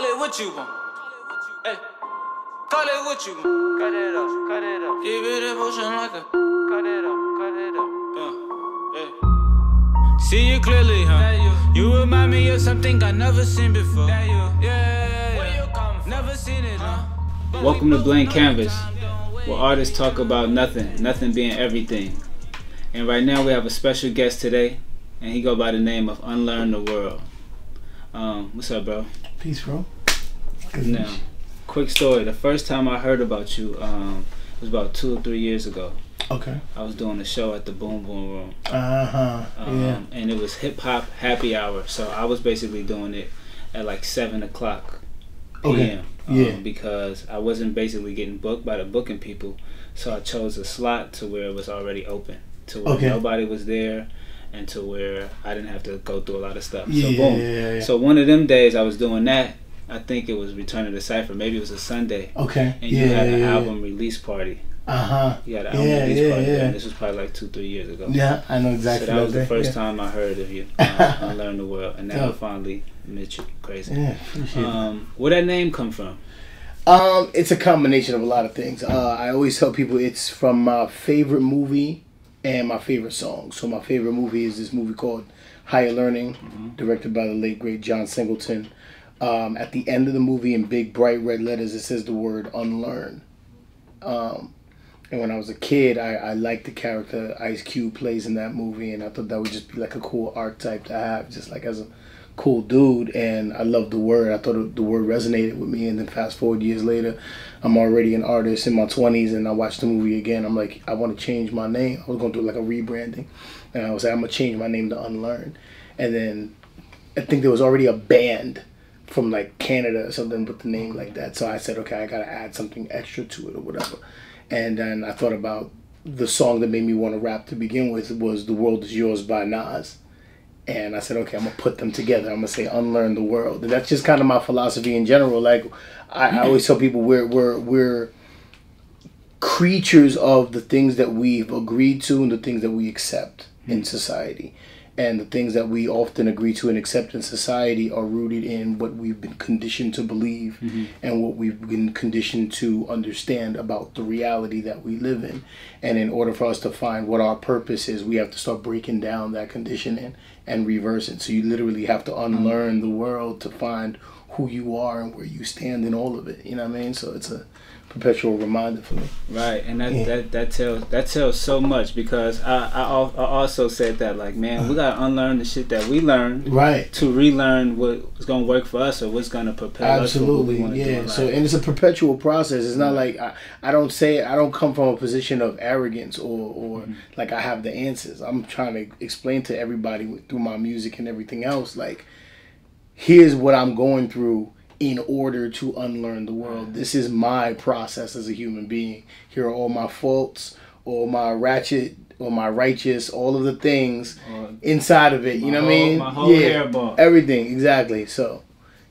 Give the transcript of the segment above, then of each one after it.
Call it what you want. Hey, call it what you want. Cut it up, cut it up. Give it emotion like a. Cut it up, cut it up. See you clearly, huh? You remind me of something I never seen before. Yeah. Where you come from? Never seen it, huh? Welcome to Blank Canvas, where artists talk about nothing being everything. And right now we have a special guest today, and he go by the name of UnLearn the World. What's up, bro? Peace, bro. Good now, quick story. The first time I heard about you was about 2 or 3 years ago. Okay. I was doing a show at the Boom Boom Room. Yeah. And it was hip hop happy hour, so I was basically doing it at like 7 o'clock p.m. Because I wasn't basically getting booked by the booking people, so I chose a slot to where it was already open, to where nobody was there, and to where I didn't have to go through a lot of stuff. So boom. So one of them days I was doing that. I think it was Return of the Cypher. Maybe it was a Sunday. Okay. And you had an album release party. You had an album release party. And this was probably like 2-3 years ago. Yeah, I know exactly. So that was the first time I heard of you. UnLearn the World. And now I finally met you. Crazy. Yeah, appreciate it. Where that name come from? It's a combination of a lot of things. I always tell people it's from my favorite movie and my favorite song. So my favorite movie is this movie called Higher Learning, directed by the late great John Singleton. At the end of the movie, in big bright red letters, it says the word unlearn. And when I was a kid, I liked the character Ice Cube plays in that movie, and I thought that would just be like a cool archetype to have, just like as a cool dude. And I loved the word. I thought the word resonated with me. And then fast forward years later, I'm already an artist in my 20s, and I watched the movie again. I'm like, I want to change my name. I was going through like a rebranding, and I was like, I'm gonna change my name to UnLearn. And then I think there was already a band from like Canada or something with the name like that. So I said, okay, I gotta add something extra to it or whatever. And then I thought about the song that made me want to rap to begin with was "The World Is Yours" by Nas. And I said, okay, I'm gonna put them together. I'm gonna say "Unlearn the World." And that's just kind of my philosophy in general. Like I always tell people, we're creatures of the things that we've agreed to and the things that we accept in society. And the things that we often agree to and accept in society are rooted in what we've been conditioned to believe and what we've been conditioned to understand about the reality that we live in. And in order for us to find what our purpose is, we have to start breaking down that conditioning and reverse it. So you literally have to unlearn the world to find who you are and where you stand in all of it. You know what I mean? So it's a perpetual reminder for me. Right, and that tells so much, because I also said that, like, man, we gotta unlearn the shit that we learned, right, to relearn what's gonna work for us or what's gonna propel us. Absolutely, So, and it's a perpetual process. It's not like I don't come from a position of arrogance or like I have the answers. I'm trying to explain to everybody through my music and everything else, like, here's what I'm going through in order to unlearn the world. This is my process as a human being. Here are all my faults, all my ratchet, or my righteous, all of the things inside of it. You know what I mean? My whole hairball. Everything, exactly. So,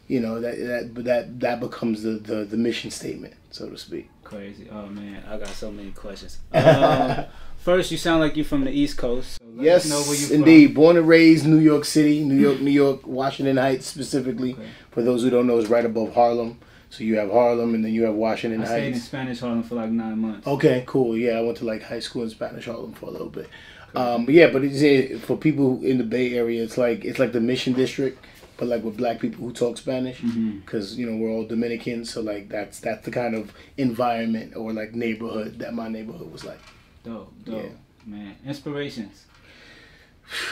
you know, that becomes the mission statement, so to speak. Crazy. Oh man, I got so many questions. First, you sound like you're from the East Coast. So yes, know where you're indeed. From. Born and raised New York City, New York, Washington Heights specifically. Okay. For those who don't know, it's right above Harlem. So you have Harlem, and then you have Washington Heights. I stayed in Spanish Harlem for like 9 months. Okay, cool. Yeah, I went to like high school in Spanish Harlem for a little bit. But it's, for people in the Bay Area, it's like the Mission District, but like with black people who talk Spanish, because you know we're all Dominicans. So like that's the kind of environment or like neighborhood that my neighborhood was like. Dope, man. Inspirations.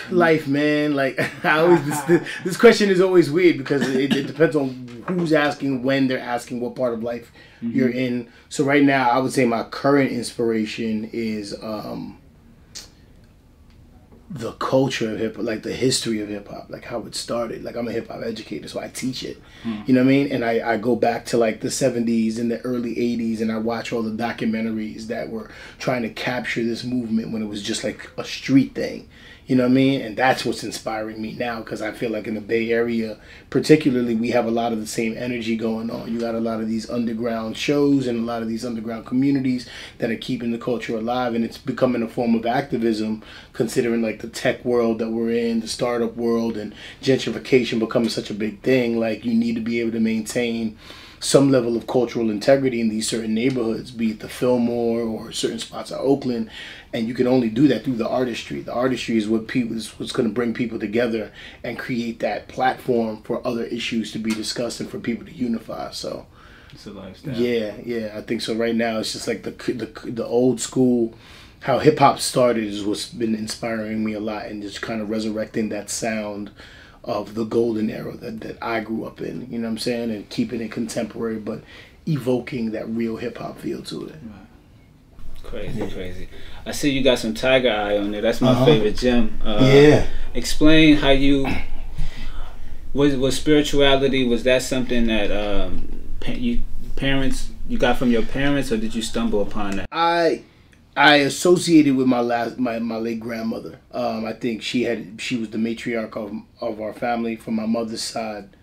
Life, man. Like I always, this question is always weird because it depends on who's asking, when they're asking, what part of life you're in. So right now, I would say my current inspiration is the culture of hip hop, like the history of hip hop, like how it started. Like I'm a hip hop educator, so I teach it. You know what I mean? And I go back to like the 70s and the early 80s, and I watch all the documentaries that were trying to capture this movement when it was just like a street thing. You know what I mean? And that's what's inspiring me now, because I feel like in the Bay Area, particularly, we have a lot of the same energy going on. You got a lot of these underground shows and a lot of these underground communities that are keeping the culture alive, and it's becoming a form of activism, considering like the tech world that we're in, the startup world, and gentrification becoming such a big thing. Like, you need to be able to maintain some level of cultural integrity in these certain neighborhoods, be it the Fillmore or certain spots of Oakland, and you can only do that through the artistry. The artistry is what people is what's going to bring people together and create that platform for other issues to be discussed and for people to unify. So it's a lifestyle. Yeah, I think so. Right now, it's just like the old school, how hip hop started is what's been inspiring me a lot, and just kind of resurrecting that sound of the golden era that I grew up in, you know what I'm saying, and keeping it contemporary but evoking that real hip hop feel to it. Right. Crazy. I see you got some tiger eye on there. That's my favorite gem. Explain how you was spirituality. Was that something that parents you got from your parents, or did you stumble upon that? I associated with my late grandmother. I think she was the matriarch of our family. From my mother's side,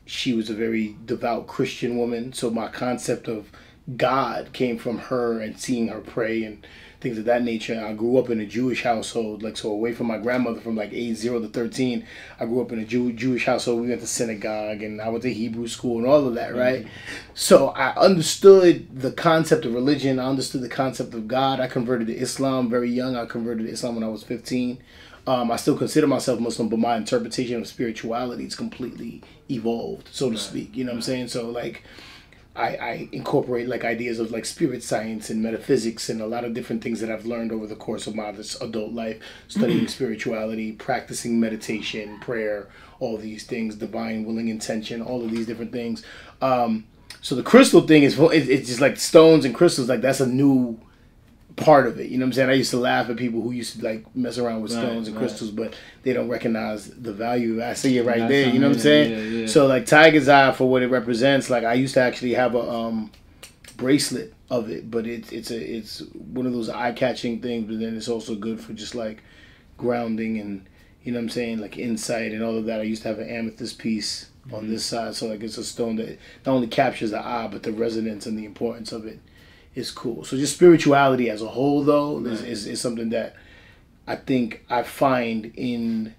she was a very devout Christian woman. So my concept of God came from her and seeing her pray and things of that nature. I grew up in a Jewish household, like, so away from my grandmother from like age 0 to 13. I grew up in a Jewish household. We went to synagogue and I went to Hebrew school and all of that, right? So I understood the concept of religion. I understood the concept of God. I converted to Islam very young. I converted to Islam when I was 15. I still consider myself Muslim, but my interpretation of spirituality is completely evolved, so to speak. You know what I'm saying? So like, I incorporate like ideas of like spirit science and metaphysics and a lot of different things that I've learned over the course of my adult life, studying spirituality, practicing meditation, prayer, all these things, divine willing intention, all of these different things. So the crystal thing it's just like stones and crystals, like that's a new part of it. You know what I'm saying? I used to laugh at people who used to like mess around with stones and crystals, but they don't recognize the value. I see it right there. You know what I'm saying? Yeah. So like tiger's eye, for what it represents, like I used to actually have a bracelet of it, but it's one of those eye-catching things, but then it's also good for just like grounding and, you know what I'm saying, like insight and all of that. I used to have an amethyst piece on this side, so like it's a stone that not only captures the eye, but the resonance and the importance of it is cool. So just spirituality as a whole, though, is something that I think I find in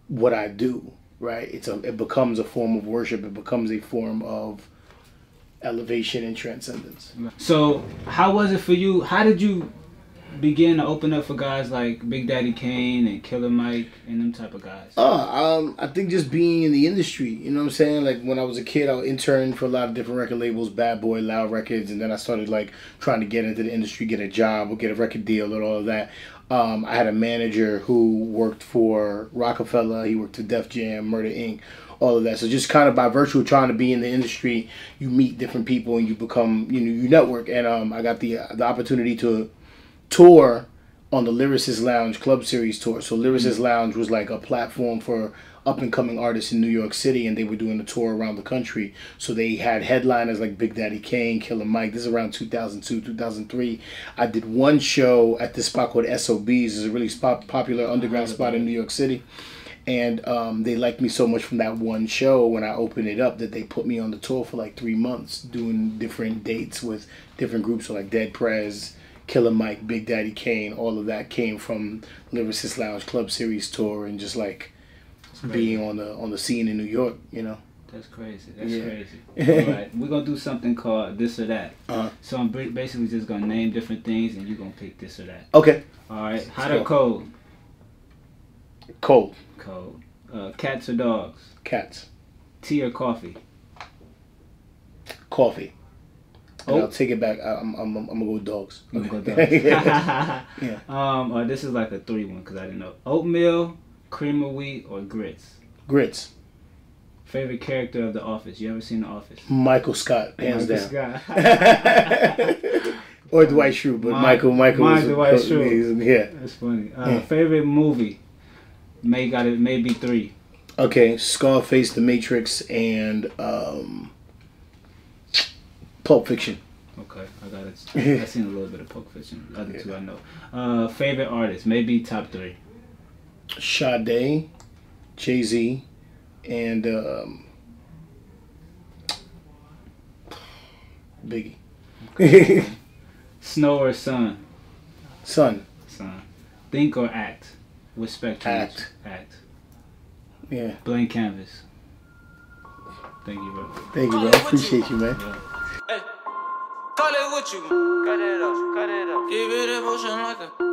what I do, right? It becomes a form of worship. It becomes a form of elevation and transcendence. So how was it for you? How did you begin to open up for guys like Big Daddy Kane and Killer Mike and them type of guys? I think just being in the industry, you know what I'm saying? Like when I was a kid, I interned for a lot of different record labels, Bad Boy, Loud Records, and then I started like trying to get into the industry, get a job or get a record deal and all of that. I had a manager who worked for Rockefeller, he worked for Def Jam, Murder Inc., all of that. So just kind of by virtue of trying to be in the industry, you meet different people and you become, you network. And I got the opportunity to tour on the Lyricist Lounge Club Series tour. So Lyricist Lounge was like a platform for up-and-coming artists in New York City, and they were doing a tour around the country. So they had headliners like Big Daddy Kane, Killer Mike. This is around 2002, 2003. I did one show at this spot called SOBs. It's a really popular underground spot in New York City. And they liked me so much from that one show when I opened it up that they put me on the tour for like 3 months doing different dates with different groups. So like Dead Prez, Killer Mike, Big Daddy Kane, all of that came from Lyricist Lounge Club Series tour and just like being on the scene in New York, you know. That's crazy. That's crazy. All right, we're gonna do something called this or that. So I'm basically just gonna name different things and you're gonna pick this or that. Okay. All right. Hot or cold? Cold. Cold. Cats or dogs? Cats. Tea or coffee? Coffee. And I'll take it back. I'm gonna go with dogs. I'm gonna go with dogs. Yeah. This is like a 3-1 because I didn't know. Oatmeal, cream of wheat, or grits? Grits. Favorite character of The Office? You ever seen The Office? Michael Scott, hands down. Scott. Or Dwight Schrute, but Michael was Dwight Schrute. Yeah. That's funny. Favorite movie? Maybe 3. Okay, Scarface, The Matrix, and Pulp Fiction. Okay, I got it. I've seen a little bit of Pulp Fiction. The other 2 I know. Favorite artist? Maybe top 3. Sade, Jay-Z, and Biggie. Snow or sun? Sun. Sun. Think or act? With spectrum. Act. Yeah. Blank canvas. Thank you, bro. Thank you, bro. Appreciate you, man. Yeah. Hey, call it what you. Cut it off. Give it a motion like a.